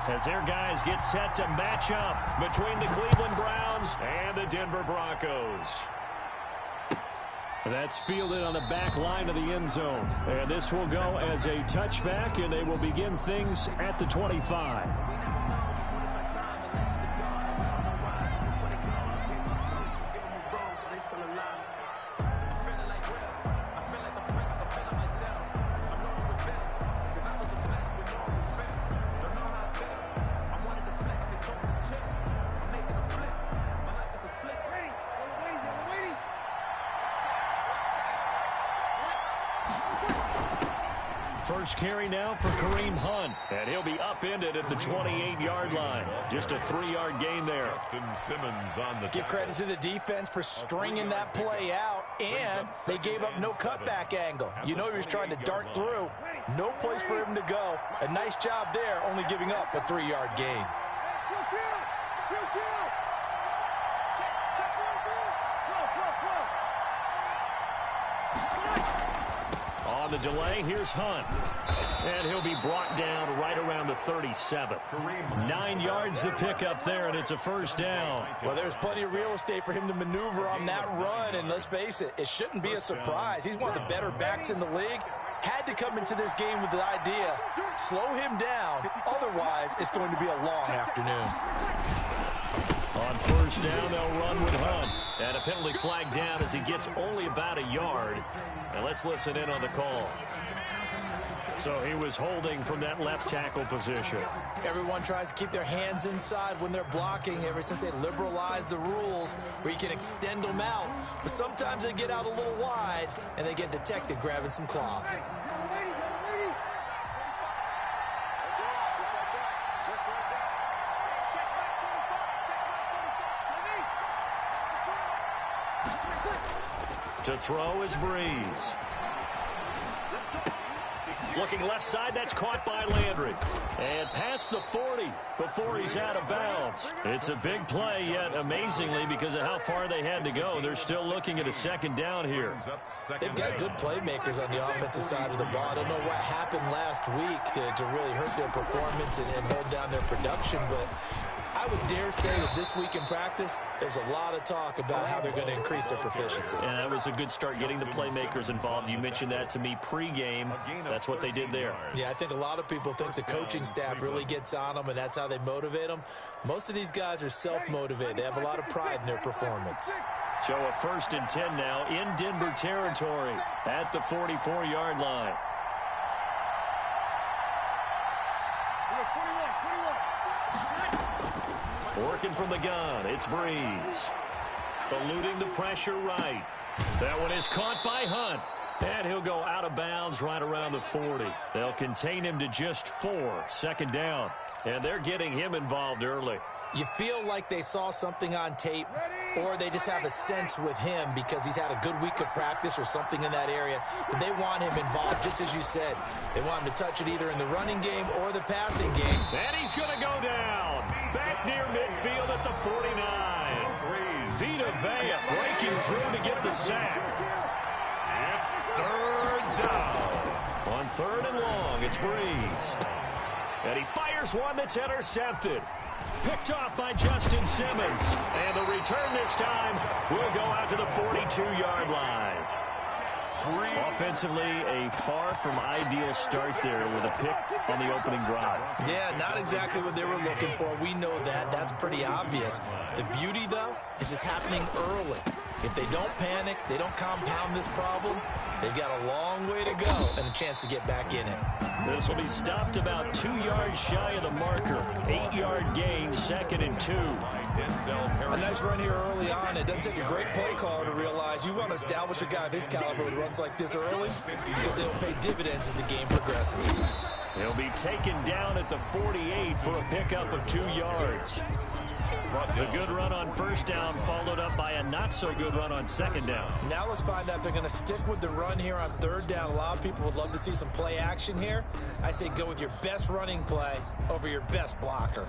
as their guys get set to match up between the Cleveland Browns and the Denver Broncos. That's fielded on the back line of the end zone. And this will go as a touchback, and they will begin things at the 25. First carry now for Kareem Hunt, and he'll be upended at the 28-yard line. Just a 3-yard gain there. Give credit to the defense for stringing that play out, and they gave up no cutback angle. You know he was trying to dart through. No place for him to go. A nice job there, only giving up a 3-yard gain. On the delay, here's Hunt. And he'll be brought down right around the 37. 9 yards the pickup there, and it's a first down. Well, there's plenty of real estate for him to maneuver on that run, and let's face it, it shouldn't be a surprise. He's one of the better backs in the league. Had to come into this game with the idea, slow him down, otherwise it's going to be a long afternoon. On first down, they'll run with Hunt. And a penalty flag down as he gets only about a yard. And let's listen in on the call. So he was holding from that left tackle position. Everyone tries to keep their hands inside when they're blocking ever since they liberalized the rules where you can extend them out. But sometimes they get out a little wide and they get detected grabbing some cloth. To throw is Breeze. Looking left side, that's caught by Landry. And past the 40 before he's out of bounds. It's a big play, yet amazingly, because of how far they had to go, they're still looking at a second down here. They've got good playmakers on the offensive side of the ball. I don't know what happened last week to really hurt their performance and hold down their production, but I would dare say that this week in practice, there's a lot of talk about how they're going to increase their proficiency. And that was a good start, getting the playmakers involved. You mentioned that to me pregame. That's what they did there. Yeah, I think a lot of people think the coaching staff really gets on them, and that's how they motivate them. Most of these guys are self-motivated. They have a lot of pride in their performance. So a 1st and 10 now in Denver territory at the 44-yard line. Working from the gun, it's Breeze. Eluding the pressure right. That one is caught by Hunt. And he'll go out of bounds right around the 40. They'll contain him to just 4, 2nd down. And they're getting him involved early. You feel like they saw something on tape, or they just have a sense with him because he's had a good week of practice or something in that area, that they want him involved, just as you said. They want him to touch it either in the running game or the passing game. And he's going to go down. Back near midfield at the 49. Vita Vea breaking through to get the sack. It's 3rd down. On 3rd and long, it's Breeze. And he fires one that's intercepted. Picked off by Justin Simmons. And the return this time will go out to the 42-yard line. Offensively, a far from ideal start there with a pick on the opening drive. Yeah, not exactly what they were looking for. We know that. That's pretty obvious. The beauty, though, is it's happening early. If they don't panic, they don't compound this problem, they've got a long way to go and a chance to get back in it. This will be stopped about 2 yards shy of the marker. 8-yard gain, 2nd and 2. A nice run here early on. It doesn't take a great play caller to realize you want to establish a guy of his caliber with runs like this early because they'll pay dividends as the game progresses. He'll be taken down at the 48 for a pickup of 2 yards. The good run on 1st down followed up by a not-so-good run on 2nd down. Now let's find out if they're going to stick with the run here on 3rd down. A lot of people would love to see some play action here. I say go with your best running play over your best blocker.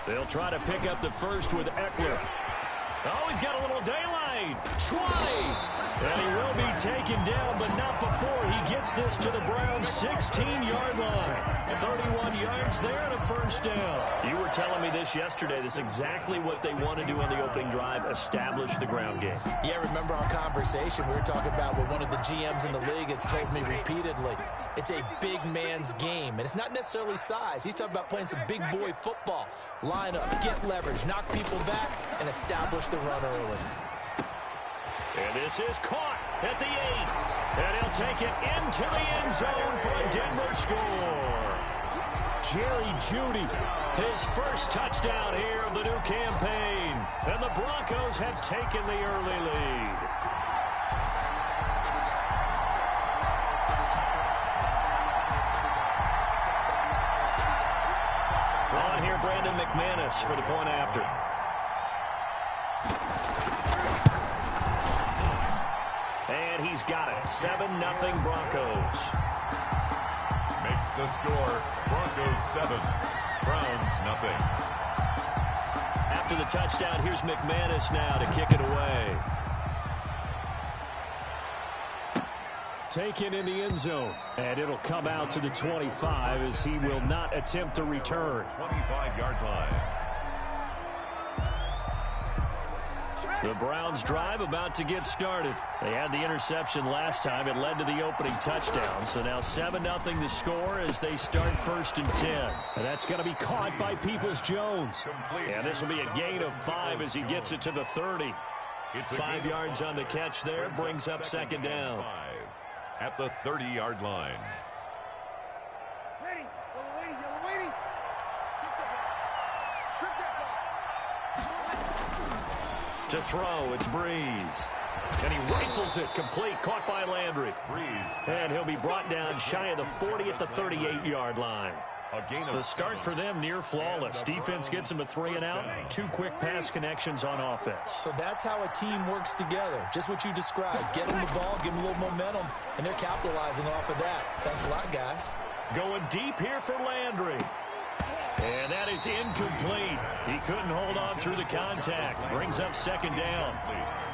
They'll try to pick up the first with Eckler. Oh, he's got a little daylight. 9, 20. And he will be taken down, but not before he gets this to the Browns' 16-yard line. 31 yards there and a first down. You were telling me this yesterday. This is exactly what they want to do on the opening drive, establish the ground game. Yeah, remember our conversation? We were talking about what one of the GMs in the league has told me repeatedly. It's a big man's game, and it's not necessarily size. He's talking about playing some big boy football. Line up, get leverage, knock people back, and establish the run early. And this is caught at the 8. And he'll take it into the end zone for a Denver score. Jerry Jeudy, his first touchdown here of the new campaign. And the Broncos have taken the early lead. On here, Brandon McManus for the point after. And he's got it. 7-0 Broncos. Makes the score. Broncos 7. Browns nothing. After the touchdown, here's McManus now to kick it away. Taken in the end zone. And it'll come out to the 25 as he will not attempt to return. 25-yard line. The Browns drive about to get started. They had the interception last time. It led to the opening touchdown. So now 7-0 the score as they start 1st and 10. And that's going to be caught by Peoples-Jones. And this will be a gain of 5 as he gets it to the 30. 5 yards on the catch there. Brings up 2nd down. At the 30-yard line. Ready. Yellow waiting. Strip that ball. To throw, it's Breeze. And he rifles it complete, caught by Landry. Breeze. And he'll be brought down shy of the 40 at the 38-yard line. The start for them near flawless. Defense gets them a 3 and out. 2 quick pass connections on offense. So that's how a team works together. Just what you described. Get them the ball, give them a little momentum, and they're capitalizing off of that. Thanks a lot, guys. Going deep here for Landry. And that is incomplete. He couldn't hold on through the contact. Brings up 2nd down.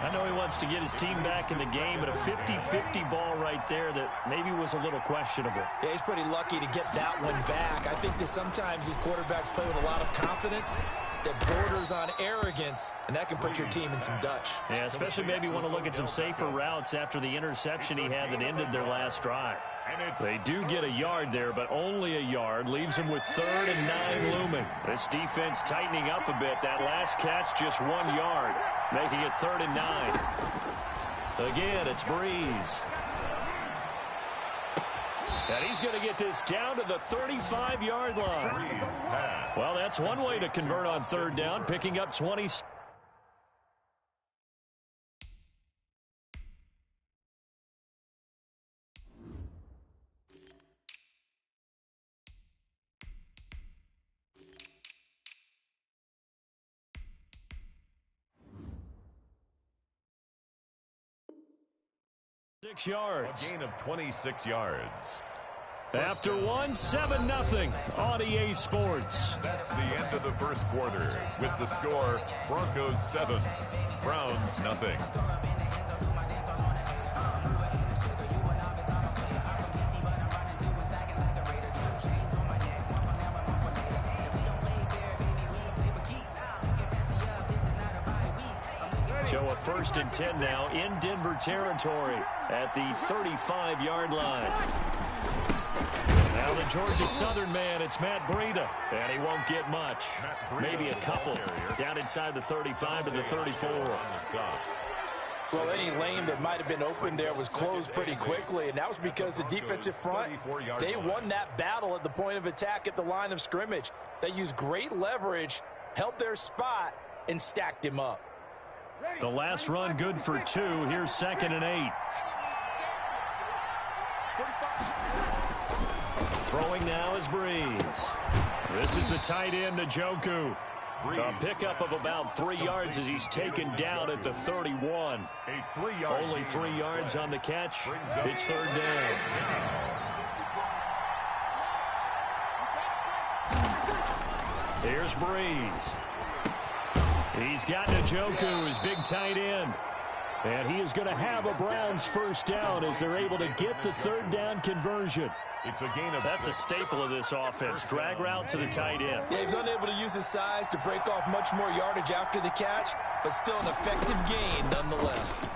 I know he wants to get his team back in the game, but a 50-50 ball right there that maybe was a little questionable. Yeah, he's pretty lucky to get that one back. I think that sometimes these quarterbacks play with a lot of confidence that borders on arrogance, and that can put your team in some Dutch. Yeah, especially maybe want to look at some safer routes after the interception he had that ended their last drive. They do get a yard there, but only a yard. Leaves them with 3rd and 9 looming. This defense tightening up a bit. That last catch just 1 yard, making it 3rd and 9. Again, it's Breeze. And he's going to get this down to the 35-yard line. Well, that's one way to convert on 3rd down, picking up 20. 6 yards. A gain of 26 yards. After 7-0 on EA Sports. That's the end of the first quarter. With the score, Broncos 7, Browns nothing. So a 1st and 10 now in Denver territory at the 35-yard line. Now the Georgia Southern man, it's Matt Breida, and he won't get much. Maybe a couple down inside the 35 to the 34. Well, any lane that might have been open there was closed pretty quickly, and that was because the defensive front, they won that battle at the point of attack at the line of scrimmage. They used great leverage, held their spot, and stacked him up. The last run good for 2. Here's 2nd and 8. Throwing now is Breeze. This is the tight end, Njoku. A pickup of about 3 yards as he's taken down at the 31. Only 3 yards on the catch. It's 3rd down. Here's Breeze. He's got Njoku, his big tight end. And he is going to have a Browns first down as they're able to get the third down conversion. It's a gain of That's a staple of this offense. Drag route to the tight end. Yeah, he's unable to use his size to break off much more yardage after the catch, but still an effective gain nonetheless.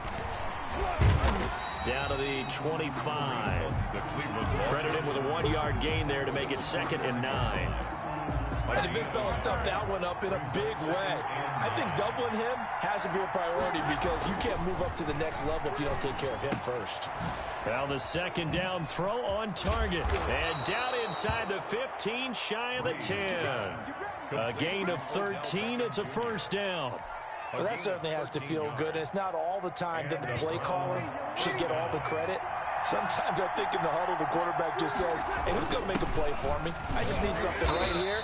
Down to the 25. Credit him with a 1-yard gain there to make it 2nd and 9. And the big fella stuffed that one up in a big way. I think doubling him has to be a priority because you can't move up to the next level if you don't take care of him first. Well, the 2nd down throw on target. And down inside the 15, shy of the 10. A gain of 13. It's a first down. Well, that certainly has to feel good. And it's not all the time that the play caller should get all the credit. Sometimes I think in the huddle, the quarterback just says, hey, who's going to make a play for me? I just need something right here.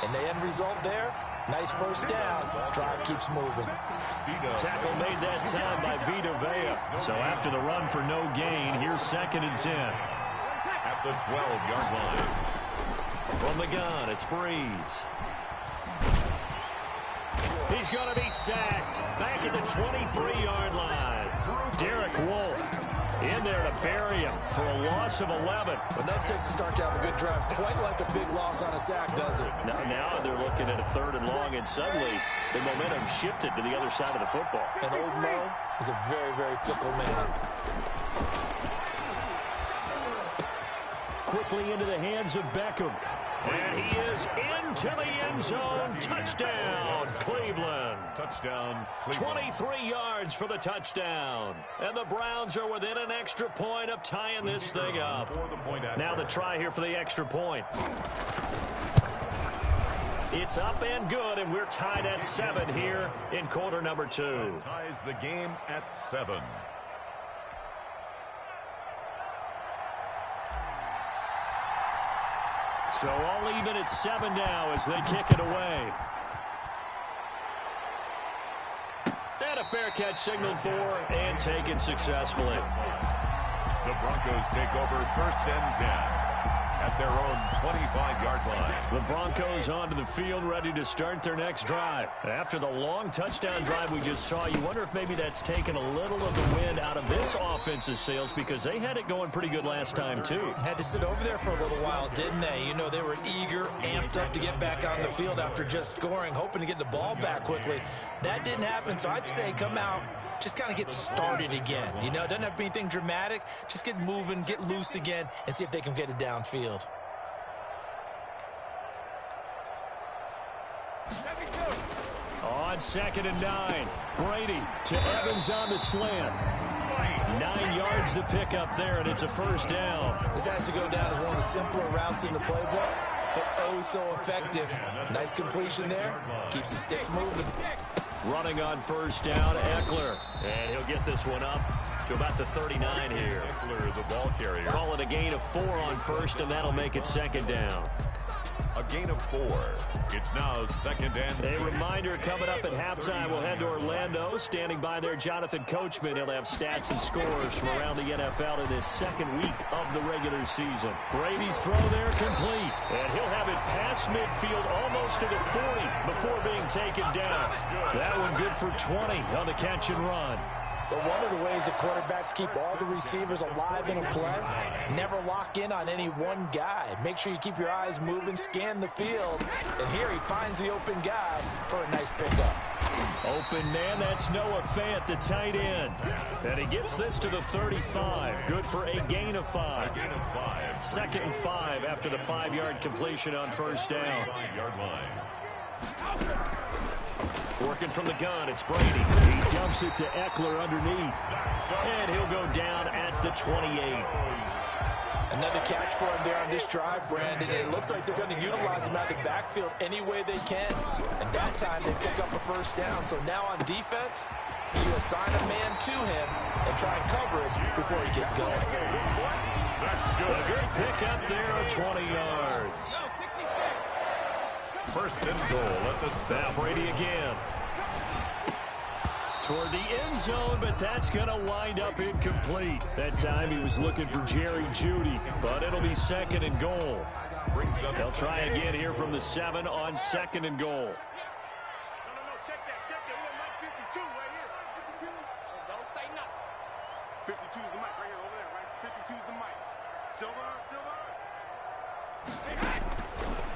And the end result there, nice first down. Drive keeps moving. Tackle made that time by Vita Vea. So after the run for no gain, here's 2nd and 10. at the 12-yard line. From the gun, it's Breeze. He's going to be sacked. Back at the 23-yard line. Derek Wolfe in there to bury him for a loss of 11. But that takes a start to have a good drive. Quite like a big loss on a sack, does it? Now they're looking at a 3rd and long, and suddenly the momentum shifted to the other side of the football. And old Mo is a very, very fickle man. Quickly into the hands of Beckham. And he is into the end zone. Touchdown, Cleveland. Touchdown, Cleveland. 23 yards for the touchdown. And the Browns are within an extra point of tying this thing up. Now the try here for the extra point. It's up and good, and we're tied at 7 here in quarter number 2. That ties the game at 7. So all even at 7 now as they kick it away. And a fair catch signaled for and taken successfully. The Broncos take over 1st and 10 at their own 25-yard line. The Broncos onto the field, ready to start their next drive. After the long touchdown drive we just saw, you wonder if maybe that's taken a little of the wind out of this offense's sails because they had it going pretty good last time, too. Had to sit over there for a little while, didn't they? You know, they were eager, amped up to get back on the field after just scoring, hoping to get the ball back quickly. That didn't happen, so I'd say come out, just kind of get started again. You know, it doesn't have to be anything dramatic. Just get moving, get loose again, and see if they can get it downfield. On 2nd and 9, Brady to Evans on the slant. 9 yards to pick up there, and it's a first down. This has to go down as one of the simpler routes in the playbook, but oh so effective. Nice completion there. Keeps the sticks moving. Running on first down, Eckler. And he'll get this one up to about the 39 here. Eckler, the ball carrier. Call it a gain of 4 on first, and that'll make it 2nd down. A gain of 4. It's now 2nd and 6. A reminder coming up at halftime, we'll head to Orlando. Standing by there, Jonathan Coachman. He'll have stats and scores from around the NFL in this 2nd week of the regular season. Brady's throw there complete. And he'll have it past midfield almost to the 40 before being taken down. That one good for 20 on the catch and run. But one of the ways that quarterbacks keep all the receivers alive in a play, never lock in on any one guy. Make sure you keep your eyes moving, scan the field, and here he finds the open guy for a nice pickup. Open man, that's Noah Fant, the tight end. And he gets this to the 35. Good for a gain of 5. A gain of 5. 2nd and 5 after the 5-yard completion on first down. 5-yard line. Working from the gun, it's Brady. He dumps it to Eckler underneath. And he'll go down at the 28. Another catch for him there on this drive, Brandon. And it looks like they're going to utilize him out of the backfield any way they can. And that time they pick up a first down. So now on defense, you assign a man to him and try and cover it before he gets going. That's good. A good pick up there of 20 yards. 1st and goal at the 7. Now Brady again. Toward the end zone, but that's going to wind up incomplete. That time he was looking for Jerry Jeudy, but it'll be 2nd and goal. They'll try again here from the 7 on 2nd and goal. Check that. We got 52 right here. 52. So don't say 52's the mic right here, over there, right? 52's the mic. Silver.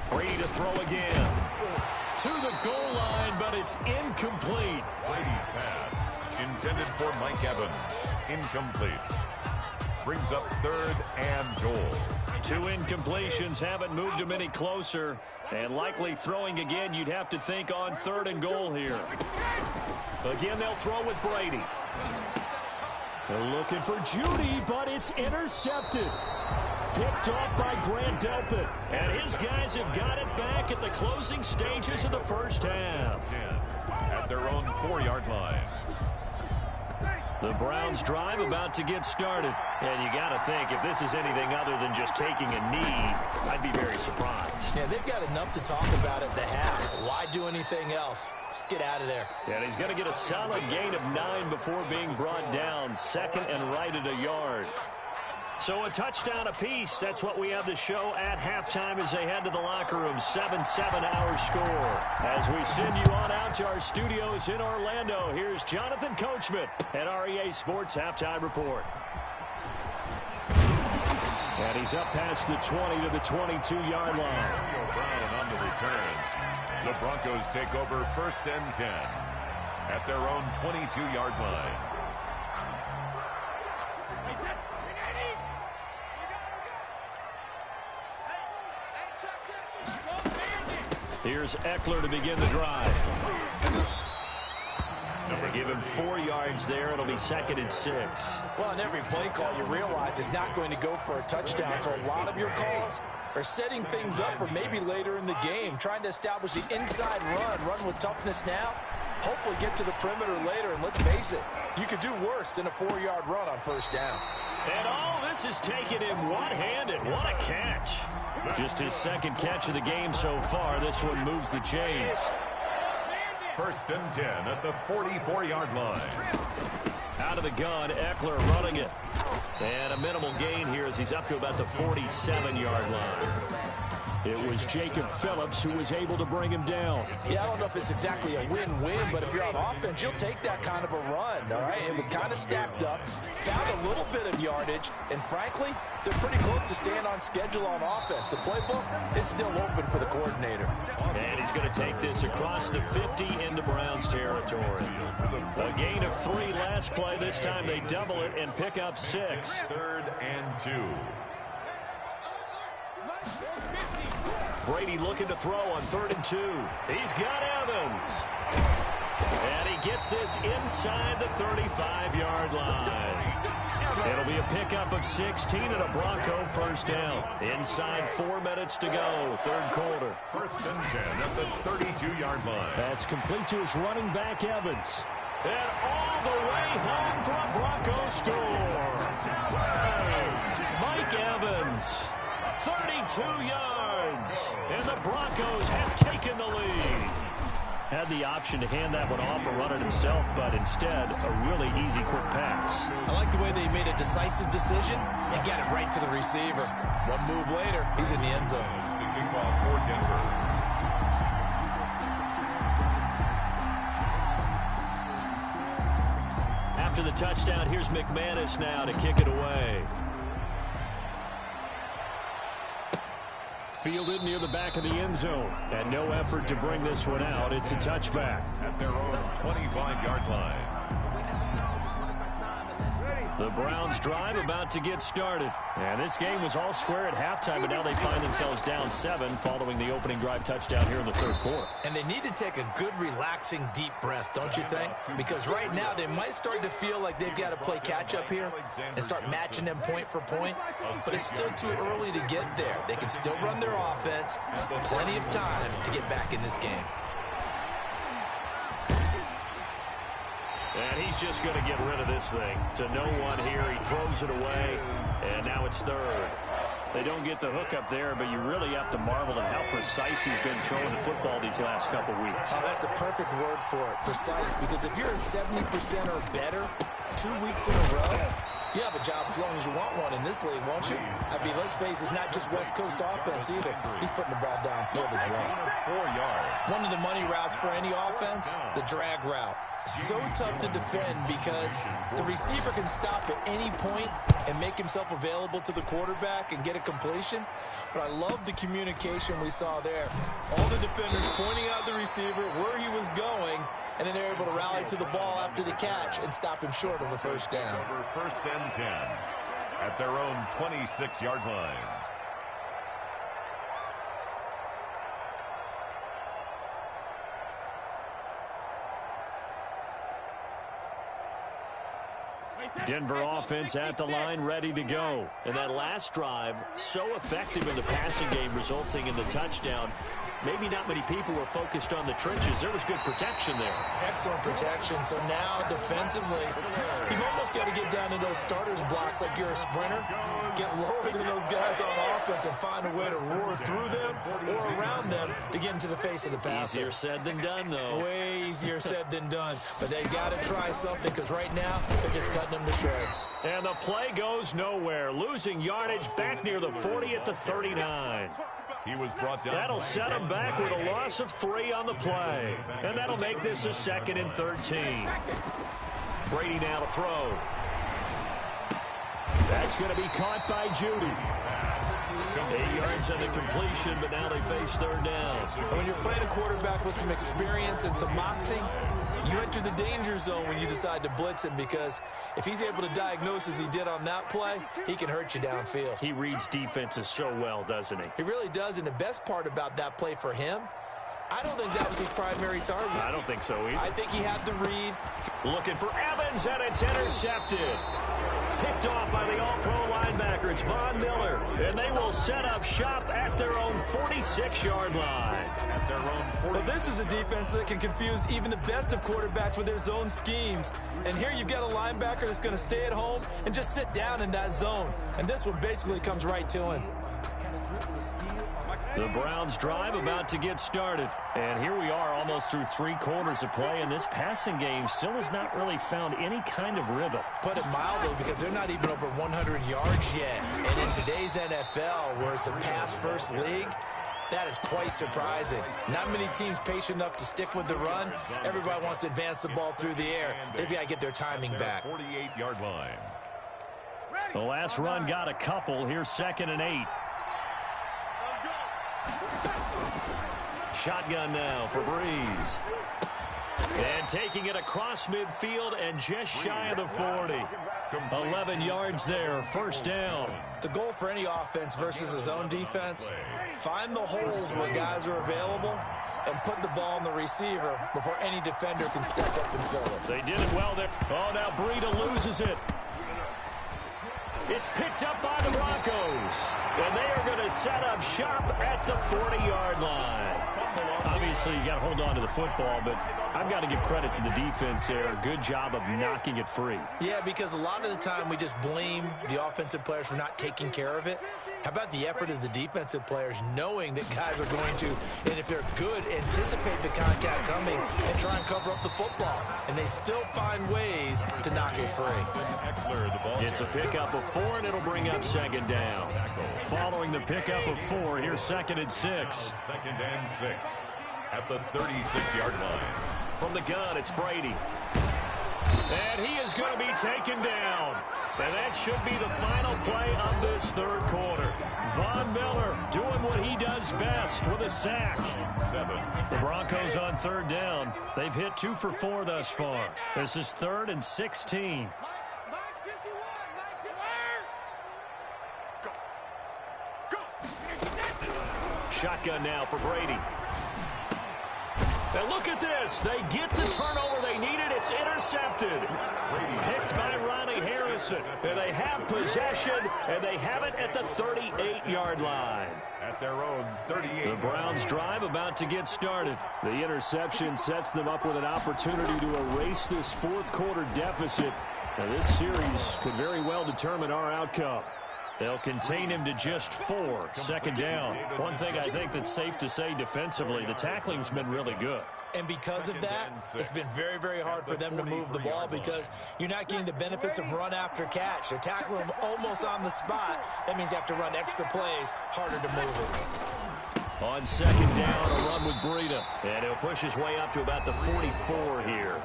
Brady to throw again. To the goal line, but it's incomplete. Brady's pass, intended for Mike Evans. Incomplete. Brings up 3rd and goal. 2 incompletions haven't moved him any closer. And likely throwing again, you'd have to think on 3rd and goal here. Again, they'll throw with Brady. They're looking for Judy, but it's intercepted. Picked off by Grant Delpit. And his guys have got it back at the closing stages of the first half. At their own 4-yard line. The Browns drive about to get started. And you got to think, if this is anything other than just taking a knee, I'd be very surprised. Yeah, they've got enough to talk about at the half. Why do anything else? Just get out of there. And he's going to get a solid gain of 9 before being brought down. 2nd and right at a yard. So a touchdown apiece. That's what we have to show at halftime as they head to the locker room. 7-7 our score. As we send you on out to our studios in Orlando, here's Jonathan Coachman at REA Sports Halftime Report. And he's up past the 20 to the 22-yard line. Brown on the return. The Broncos take over 1st and 10 at their own 22-yard line. Here's Eckler to begin the drive. Give him 4 yards there. It'll be 2nd and 6. Well, in every play call, you realize it's not going to go for a touchdown. So a lot of your calls are setting things up for maybe later in the game, trying to establish the inside run with toughness now, hopefully get to the perimeter later. And let's face it, you could do worse than a 4-yard run on 1st down. And all this is taken in one-handed. What a catch. Just his 2nd catch of the game so far. This one moves the chains. 1st and 10 at the 44-yard line. Out of the gun, Eckler running it. And a minimal gain here as he's up to about the 47-yard line. It was Jacob Phillips who was able to bring him down. Yeah, I don't know if it's exactly a win-win, but if you're on offense, you'll take that kind of a run, all right? It was kind of stacked up, found a little bit of yardage, and frankly, they're pretty close to staying on schedule on offense. The playbook is still open for the coordinator. And he's going to take this across the 50 into Browns territory. A gain of 3 last play. This time they double it and pick up 6. 3rd and 2. Brady looking to throw on 3rd and 2. He's got Evans. And he gets this inside the 35-yard line. It'll be a pickup of 16 and a Bronco 1st down. Inside 4 minutes to go, 3rd quarter. 1st and 10 at the 32-yard line. That's complete to his running back, Evans. And all the way home for a Bronco score. Mike Evans, 32 yards. And the Broncos have taken the lead. Had the option to hand that one off or run it himself, but instead, a really easy, quick pass. I like the way they made a decisive decision and got it right to the receiver. One move later, he's in the end zone. The kickoff for Denver. After the touchdown, here's McManus now to kick it away. Fielded near the back of the end zone. And no effort to bring this one out. It's a touchback. At their own 25-yard line. The Browns drive about to get started. And this game was all square at halftime, but now they find themselves down 7 following the opening drive touchdown here in the 3rd quarter. And they need to take a good, relaxing, deep breath, don't you think? Because right now they might start to feel like they've got to play catch-up here and start matching them point for point. But it's still too early to get there. They can still run their offense. Plenty of time to get back in this game. And he's just going to get rid of this thing. To no one here. He throws it away. And now it's 3rd. They don't get the hook up there, but you really have to marvel at how precise he's been throwing the football these last couple weeks. Oh, that's the perfect word for it, precise. Because if you're at 70% or better 2 weeks in a row, you have a job as long as you want one in this league, won't you? I mean, let's face it, it's not just West Coast offense either. He's putting the ball downfield as well. 4 yards. One of the money routes for any offense, the drag route. so tough to defend because the receiver can stop at any point and make himself available to the quarterback and get a completion. But I love the communication we saw there. All the defenders pointing out the receiver, where he was going, and then they're able to rally to the ball after the catch and stop him short of a first down. Over 1st and 10 at their own 26-yard line. Denver offense at the line, ready to go. And that last drive, so effective in the passing game, resulting in the touchdown. Maybe not many people were focused on the trenches. There was good protection there. Excellent protection. So now defensively, you've almost got to get down to those starters blocks like you're a sprinter. Get lower than those guys on offense and find a way to roar through them or around them to get into the face of the passer. Easier said than done, though. Way easier said than done. But they've got to try something because right now they're just cutting them to shreds. And the play goes nowhere. Losing yardage back near the 40 at the 39. He was brought down. That'll set him back with a loss of 3 on the play. And that'll make this a 2nd and 13. Brady now to throw. That's going to be caught by Judy. 8 yards on the completion, but now they face 3rd down. And when you're playing a quarterback with some experience and some moxie, you enter the danger zone when you decide to blitz him, because if he's able to diagnose as he did on that play, he can hurt you downfield. He reads defenses so well, doesn't he? He really does, and the best part about that play for him, I don't think that was his primary target. I don't think so either. I think he had the read. Looking for Evans, and it's intercepted. Picked off by the all-pro linebacker. It's Von Miller, and they will set up shop at their own 46-yard line. At their own 40. Well, this is a defense that can confuse even the best of quarterbacks with their zone schemes. And here you've got a linebacker that's going to stay at home and just sit down in that zone. And this one basically comes right to him. The Browns drive about to get started. And here we are almost through 3 quarters of play, and this passing game still has not really found any kind of rhythm. Put it mildly, because they're not even over 100 yards yet. And in today's NFL, where it's a pass-first league, that is quite surprising. Not many teams patient enough to stick with the run. Everybody wants to advance the ball through the air. They've got to get their timing back. 48-yard line. The last run got a couple. Here's 2nd and 8. Shotgun now for Breeze. And taking it across midfield and just shy of the 40. 11 yards there, 1st down. The goal for any offense versus his own defense, find the holes where guys are available and put the ball on the receiver before any defender can step up and fill it. They did it well there. Oh, now Breida loses it. It's picked up by the Broncos. And they are going to set up shop at the 40-yard line. Obviously, you got to hold on to the football, but I've got to give credit to the defense there. Good job of knocking it free. Yeah, because a lot of the time we just blame the offensive players for not taking care of it. How about the effort of the defensive players knowing that guys are going to, and if they're good, anticipate the contact coming and try and cover up the football. And they still find ways to knock it free. It's a pickup of 4, and it'll bring up 2nd down. Following the pickup of 4, here's 2nd and 6. 2nd and 6 at the 36-yard line. From the gun, it's Brady. And he is going to be taken down. And that should be the final play of this 3rd quarter. Von Miller doing what he does best with a sack. 7. The Broncos on 3rd down. They've hit 2 for 4 thus far. This is 3rd and 16. Shotgun now for Brady. And look at this. They get the turnover they needed. It's intercepted. Picked by Ronnie Harrison. And they have possession, and they have it at the 38-yard line. At their own 38. The Browns drive about to get started. The interception sets them up with an opportunity to erase this 4th quarter deficit. Now, this series could very well determine our outcome. They'll contain him to just 4. 2nd down. One thing I think that's safe to say defensively, the tackling's been really good. And because of that, it's been very, very hard for them to move the ball because you're not getting the benefits of run after catch. They're tackling them almost on the spot. That means you have to run extra plays, harder to move it. On 2nd down, a run with Breida. And he'll push his way up to about the 44 here.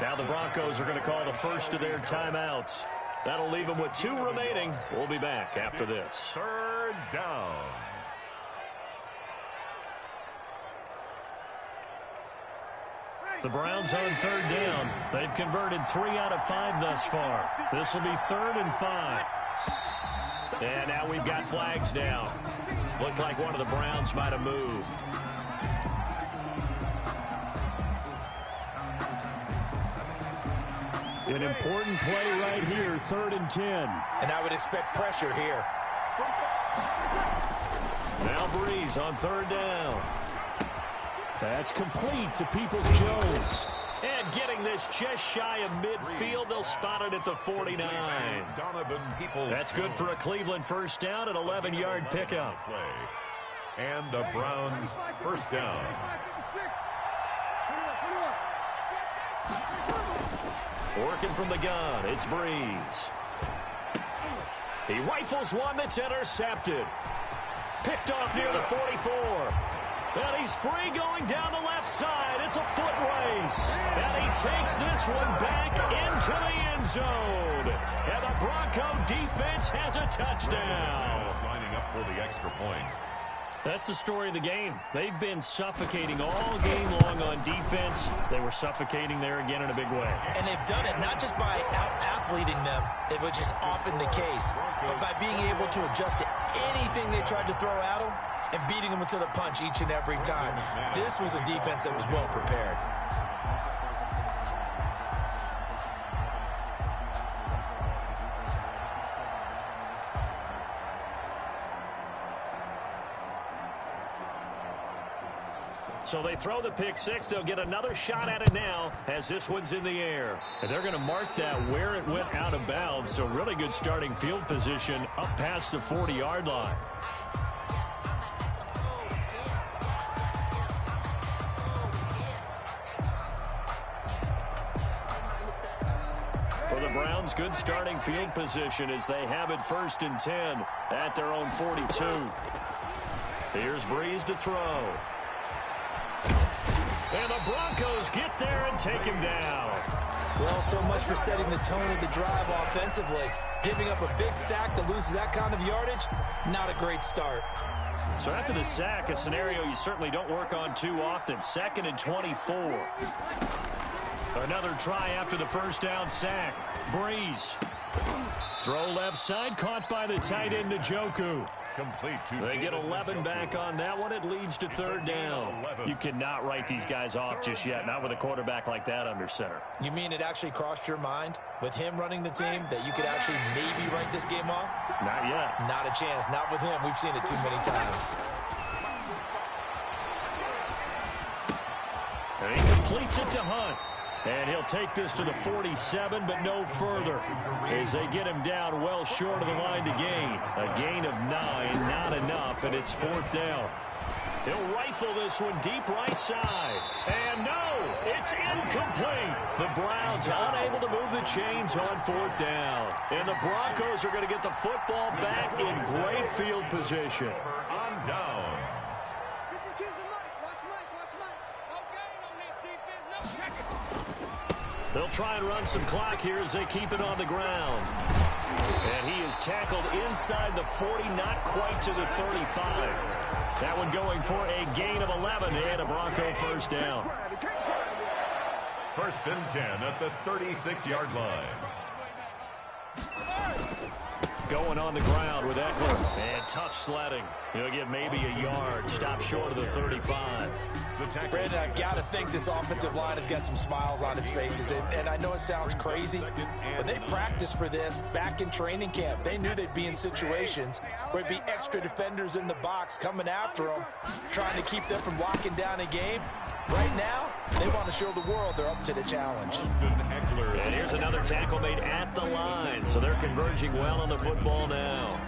Now the Broncos are going to call the first of their timeouts. That'll leave them with 2 remaining. We'll be back after this. Third down. The Browns on third down. They've converted 3 out of 5 thus far. This will be 3rd and 5. And now we've got flags down. Looked like one of the Browns might have moved. An important play right here, 3rd and 10. And I would expect pressure here. Now Breeze on 3rd down. That's complete to Peoples-Jones. And getting this just shy of midfield, they'll spot it at the 49. That's good for a Cleveland first down, an 11-yard pickup. And a Browns first down. Working from the gun, it's Breeze. He rifles one that's intercepted. Picked off near the 44. And he's free going down the left side. It's a foot race. And he takes this one back into the end zone. And the Bronco defense has a touchdown. Lining up for the extra point. That's the story of the game. They've been suffocating all game long on defense. They were suffocating there again in a big way. And they've done it not just by out-athleting them, which is often the case, but by being able to adjust to anything they tried to throw at them and beating them into the punch each and every time. This was a defense that was well prepared. So they throw the pick six. They'll get another shot at it now as this one's in the air. And they're going to mark that where it went out of bounds. So really good starting field position up past the 40-yard line. For the Browns, good starting field position as they have it 1st and 10 at their own 42. Here's Breeze to throw. And the Broncos get there and take him down. Well, so much for setting the tone of the drive offensively. Giving up a big sack that loses that kind of yardage, not a great start. So after the sack, a scenario you certainly don't work on too often. 2nd and 24. Another try after the first down sack. Breeze. Throw left side, caught by the tight end Njoku. Complete to They get 11 back on that one. It leads to 3rd down. You cannot write these guys off just yet, not with a quarterback like that under center. You mean it actually crossed your mind with him running the team that you could actually maybe write this game off? Not yet. Not a chance. Not with him. We've seen it too many times. And he completes it to Hunt. And he'll take this to the 47, but no further, as they get him down well short of the line to gain. A gain of 9, not enough, and it's 4th down. He'll rifle this one deep right side. And no, it's incomplete. The Browns unable to move the chains on 4th down. And the Broncos are going to get the football back in great field position. On down. They'll try and run some clock here as they keep it on the ground. And he is tackled inside the 40, not quite to the 35. That one going for a gain of 11 and a Bronco first down. 1st and 10 at the 36-yard line. Going on the ground with Eckler. And tough sledding. He'll get maybe a yard. Stop short of the 35. Brandon, I've got to think this offensive line has got some smiles on its faces. And I know it sounds crazy, but they practiced for this back in training camp. They knew they'd be in situations where it'd be extra defenders in the box coming after them, trying to keep them from locking down a game. Right now, they want to show the world they're up to the challenge. And here's another tackle made at the line, so they're converging well on the football now.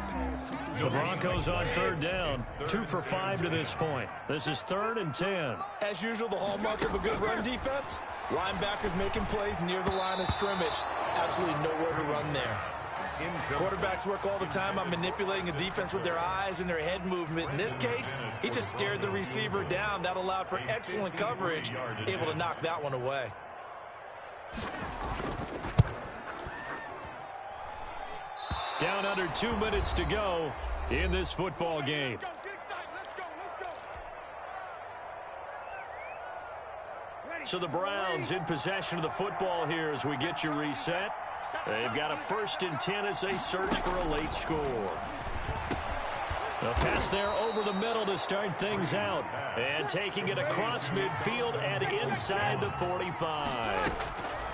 The Broncos on 3rd down, 2 for 5 to this point. This is 3rd and 10. As usual, the hallmark of a good run defense, linebackers making plays near the line of scrimmage. Absolutely nowhere to run there. Quarterbacks work all the time on manipulating a defense with their eyes and their head movement. In this case, he just stared the receiver down. That allowed for excellent coverage, able to knock that one away. Down under 2 minutes to go in this football game. So the Browns in possession of the football here as we get you reset. They've got a 1st and 10 as they search for a late score. A pass there over the middle to start things out. And taking it across midfield and inside the 45.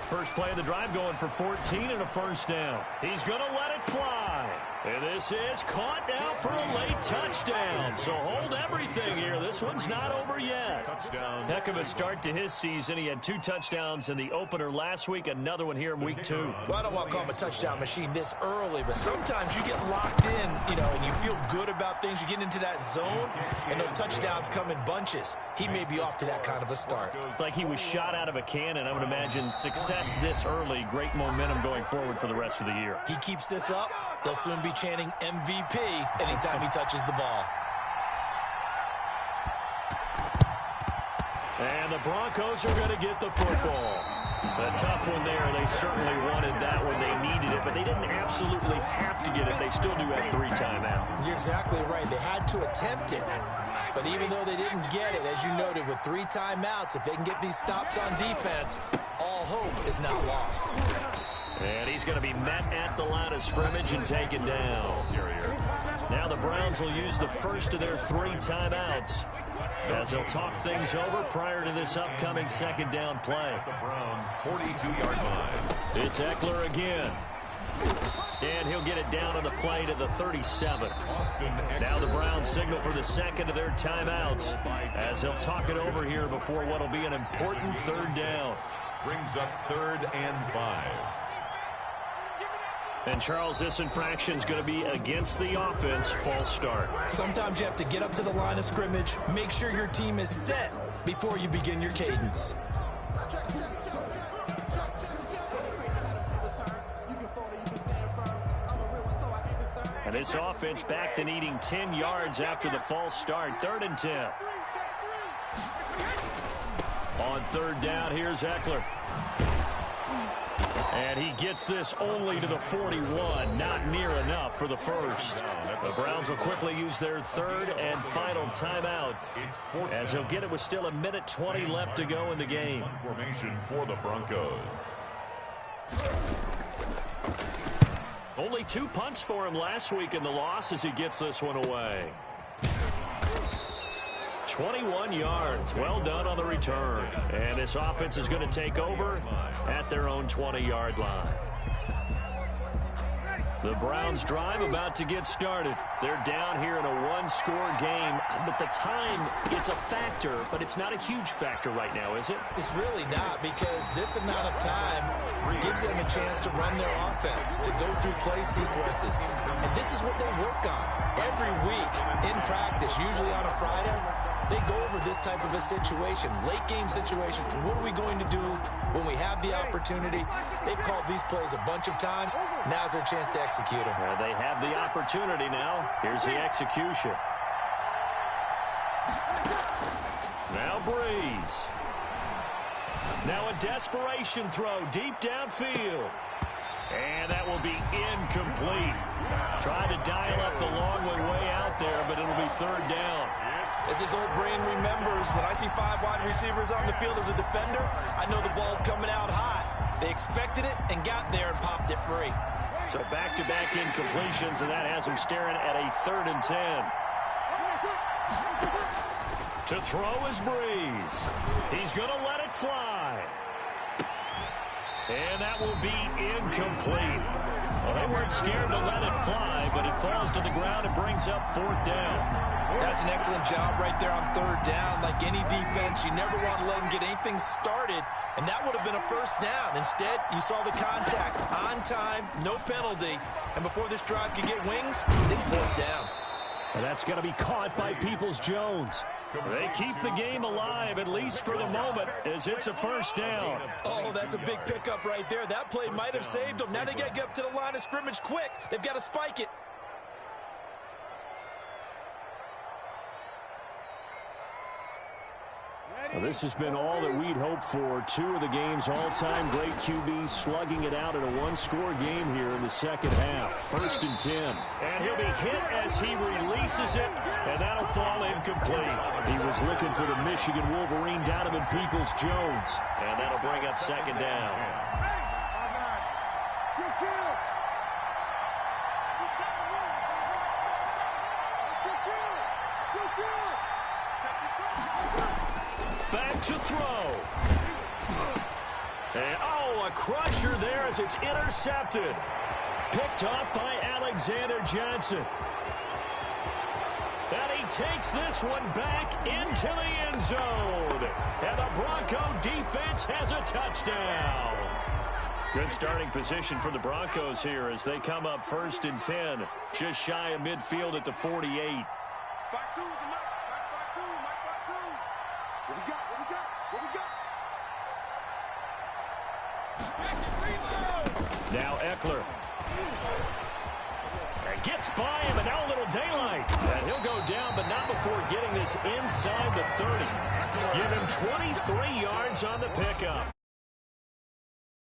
First play of the drive going for 14 and a 1st down. He's going to let it fly. And this is caught now for a late touchdown. So hold everything here. This one's not over yet. Touchdown. Heck of a start to his season. He had 2 touchdowns in the opener last week. Another one here in week 2. Well, I don't want to call him a touchdown machine this early, but sometimes you get locked in, and you feel good about things. You get into that zone, and those touchdowns come in bunches. He may be off to that kind of a start. It's like he was shot out of a cannon. I would imagine success this early. Great momentum going forward for the rest of the year. He keeps this up, they'll soon be chanting MVP anytime he touches the ball. And the Broncos are going to get the football. A tough one there. They certainly wanted that when they needed it, but they didn't absolutely have to get it. They still do have 3 timeouts. You're exactly right. They had to attempt it. But even though they didn't get it, as you noted, with 3 timeouts, if they can get these stops on defense, all hope is not lost. And he's going to be met at the line of scrimmage and taken down. Now the Browns will use the first of their 3 timeouts as they'll talk things over prior to this upcoming 2nd down play. The Browns' 42-yard line. It's Eckler again. And he'll get it down on the play to the 37. Now the Browns signal for the 2nd of their timeouts as they'll talk it over here before what will be an important 3rd down. Brings up 3rd and 5. And, Charles, this infraction is going to be against the offense. False start. Sometimes you have to get up to the line of scrimmage, make sure your team is set before you begin your cadence. And this offense back to needing 10 yards after the false start. 3rd and 10. On 3rd down, here's Eckler. And he gets this only to the 41. Not near enough for the 1st. The Browns will quickly use their 3rd and final timeout as they'll get it with still 1:20 left to go in the game. Formation for the Broncos. Only 2 punts for him last week in the loss as he gets this one away. 21 yards. Well done on the return. And this offense is going to take over at their own 20-yard line. The Browns drive about to get started. They're down here in a 1-score game. But the time, it's a factor, but it's not a huge factor right now, is it? It's really not, because this amount of time gives them a chance to run their offense, to go through play sequences. And this is what they work on every week in practice, usually on a Friday. They go over this type of a situation, late game situation. What are we going to do when we have the opportunity? They've called these plays a bunch of times. Now's their chance to execute them. Well, they have the opportunity now. Here's the execution. Now Breeze. Now a desperation throw deep downfield. And that will be incomplete. Tried to dial up the long way out there, but it'll be 3rd down. As his old brain remembers, when I see 5 wide receivers on the field as a defender, I know the ball's coming out high. They expected it and got there and popped it free. So back-to-back incompletions, and that has him staring at a 3rd and 10. To throw is Breeze. He's going to let it fly. And that will be incomplete. Well, they weren't scared to let it fly, but it falls to the ground and brings up 4th down. That's an excellent job right there on 3rd down. Like any defense, you never want to let them get anything started, and that would have been a 1st down. Instead, you saw the contact on time, no penalty, and before this drive could get wings, it's 4th down. And that's going to be caught by Peoples-Jones. They keep the game alive, at least for the moment, as it's a 1st down. Oh, that's a big pickup right there. That play might have saved them. Now they got to get up to the line of scrimmage quick. They've got to spike it. Well, this has been all that we'd hoped for. Two of the game's all-time great QBs slugging it out in a one-score game here in the second half. 1st and 10. And he'll be hit as he releases it, and that'll fall incomplete. He was looking for the Michigan Wolverine, Donovan Peoples-Jones, and that'll bring up 2nd down. Back to throw. And, a crusher there as it's intercepted. Picked off by Alexander Johnson. And he takes this one back into the end zone. And the Bronco defense has a touchdown. Good starting position for the Broncos here as they come up 1st and 10. Just shy of midfield at the 48. Back two, Mike. Back two. What we got? Now Eckler. And gets by him, and now a little daylight. And he'll go down, but not before getting this inside the 30. Give him 23 yards on the pickup.